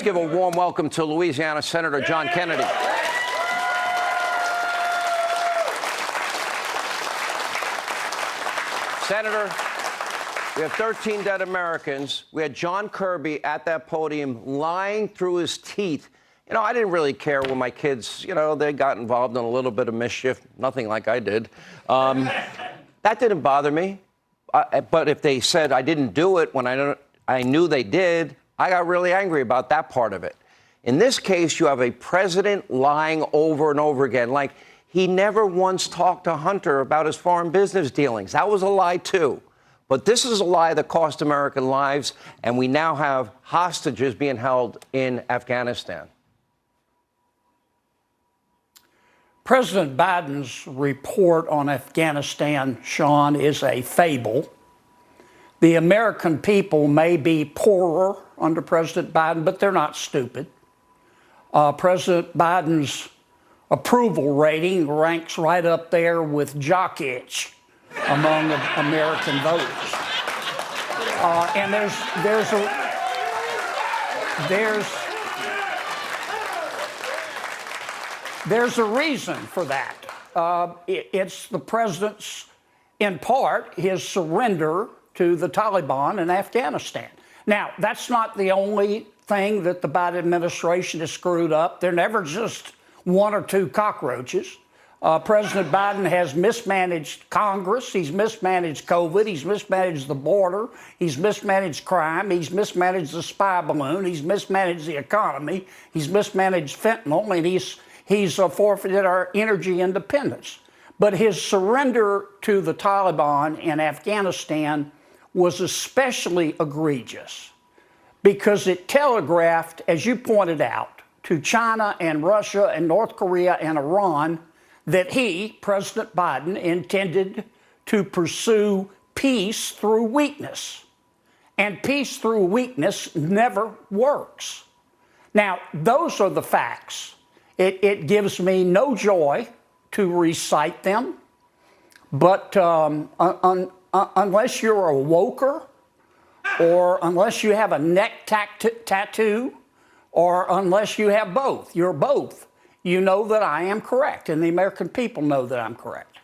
give a warm welcome to Louisiana Senator John Kennedy. Senator, we have 13 dead Americans. We had John Kirby at that podium lying through his teeth. You know, I didn't really care when my kids, they got involved in a little bit of mischief, nothing like I did. That didn't bother me. But if they said I didn't do it when I knew they did, I got really angry about that part of it. In this case, you have a president lying over and over again, like he never once talked to Hunter about his foreign business dealings. That was a lie, too. But this is a lie that cost American lives, and we now have hostages being held in Afghanistan. President Biden's report on Afghanistan, Sean, is a fable. The American people may be poorer under President Biden, but they're not stupid. President Biden's approval rating ranks right up there with jock itch among American voters. And there's a reason for that. It's the president's, in part, his surrender to the Taliban in Afghanistan. Now, that's not the only thing that the Biden administration has screwed up. They're never just one or two cockroaches. President Biden has mismanaged Congress. He's mismanaged COVID. He's mismanaged the border. He's mismanaged crime. He's mismanaged the spy balloon. He's mismanaged the economy. He's mismanaged fentanyl, and he's forfeited our energy independence. But his surrender to the Taliban in Afghanistan was especially egregious because it telegraphed, as you pointed out, to China and Russia and North Korea and Iran that he, President Biden, intended to pursue peace through weakness. And peace through weakness never works. Now, those are the facts. It gives me no joy to recite them, but unless you're a woker, or unless you have a neck tattoo, or unless you have both, you're both, you know that I am correct, and the American people know that I'm correct.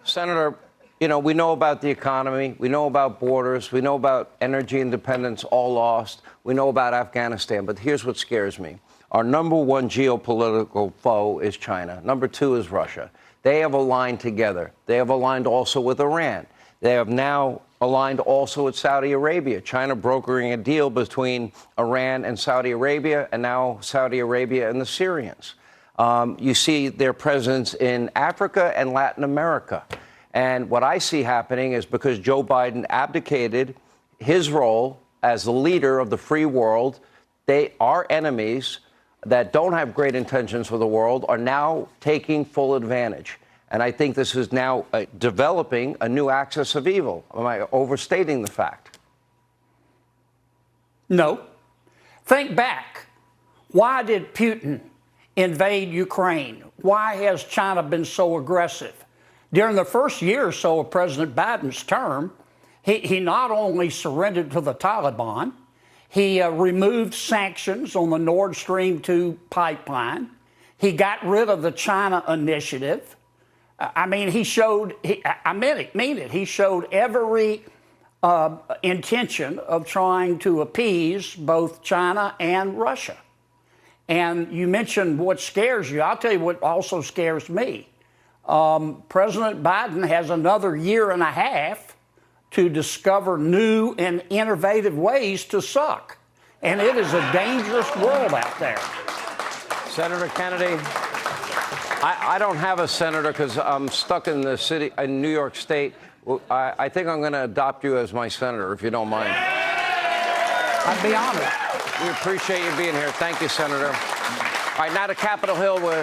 Senator, we know about the economy, we know about borders, we know about energy independence, all lost, we know about Afghanistan, but here's what scares me. Our number one geopolitical foe is China. Number two is Russia. They have aligned together. They have aligned also with Iran. They have now aligned also with Saudi Arabia. China brokering a deal between Iran and Saudi Arabia, and now Saudi Arabia and the Syrians. You see their presence in Africa and Latin America. And what I see happening is because Joe Biden abdicated his role as the leader of the free world, our enemies that don't have great intentions for the world are now taking full advantage. And I think this is now developing a new axis of evil. Am I overstating the fact? No. Think back. Why did Putin invade Ukraine? Why has China been so aggressive? During the first year or so of President Biden's term, he not only surrendered to the Taliban, he removed sanctions on the Nord Stream 2 pipeline. He got rid of the China initiative. I mean, he showed every intention of trying to appease both China and Russia. And you mentioned what scares you. I'll tell you what also scares me. President Biden has another year and a half to discover new and innovative ways to suck. And it is a dangerous world out there. Senator Kennedy, I don't have a senator because I'm stuck in the city, in New York State. I think I'm going to adopt you as my senator, if you don't mind. I'd be honored. We appreciate you being here. Thank you, Senator. All right, now to Capitol Hill, where